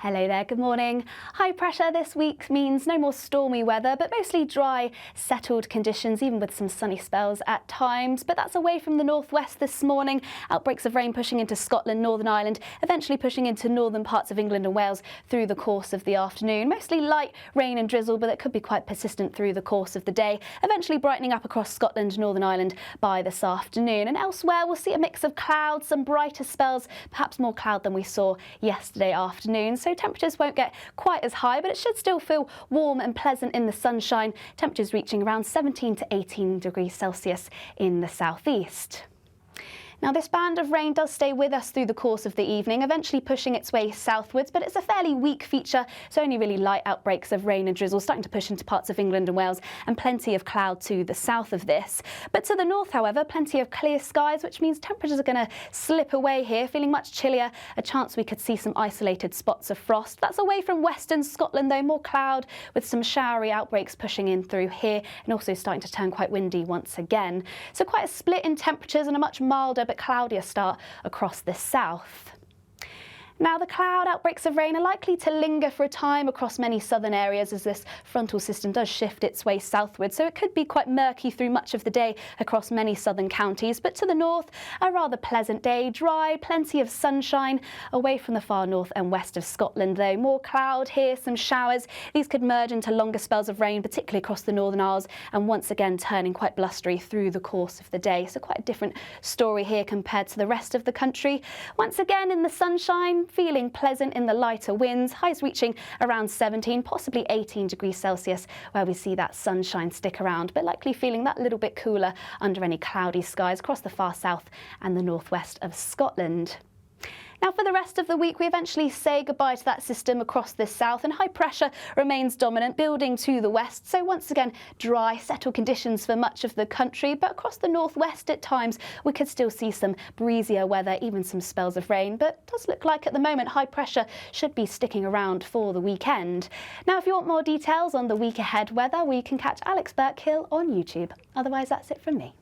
Hello there, good morning. High pressure this week means no more stormy weather, but mostly dry, settled conditions, even with some sunny spells at times. But that's away from the northwest this morning. Outbreaks of rain pushing into Scotland, Northern Ireland, eventually pushing into northern parts of England and Wales through the course of the afternoon. Mostly light rain and drizzle, but it could be quite persistent through the course of the day, eventually brightening up across Scotland, Northern Ireland by this afternoon. And elsewhere, we'll see a mix of clouds, some brighter spells, perhaps more cloud than we saw yesterday afternoon. So temperatures won't get quite as high, but it should still feel warm and pleasant in the sunshine. Temperatures reaching around 17 to 18 degrees Celsius in the southeast. Now, this band of rain does stay with us through the course of the evening, eventually pushing its way southwards, but it's a fairly weak feature, so only really light outbreaks of rain and drizzle starting to push into parts of England and Wales, and plenty of cloud to the south of this. But to the north, however, plenty of clear skies, which means temperatures are going to slip away here, feeling much chillier, a chance we could see some isolated spots of frost. That's away from western Scotland, though, more cloud with some showery outbreaks pushing in through here, and also starting to turn quite windy once again. So quite a split in temperatures and a much milder but cloudier start across the south. Now, the cloud outbreaks of rain are likely to linger for a time across many southern areas as this frontal system does shift its way southward, so it could be quite murky through much of the day across many southern counties. But to the north, a rather pleasant day, dry, plenty of sunshine. Away from the far north and west of Scotland, though, more cloud here, some showers. These could merge into longer spells of rain, particularly across the Northern Isles, and once again turning quite blustery through the course of the day. So quite a different story here compared to the rest of the country. Once again in the sunshine, feeling pleasant in the lighter winds, highs reaching around 17, possibly 18 degrees Celsius, where we see that sunshine stick around, but likely feeling that little bit cooler under any cloudy skies across the far south and the northwest of Scotland. Now, for the rest of the week, we eventually say goodbye to that system across the south, and high pressure remains dominant, building to the west. So once again, dry, settled conditions for much of the country, but across the northwest at times, we could still see some breezier weather, even some spells of rain. But it does look like at the moment, high pressure should be sticking around for the weekend. Now, if you want more details on the week ahead weather, we can catch Alex Burkill on YouTube. Otherwise, that's it from me.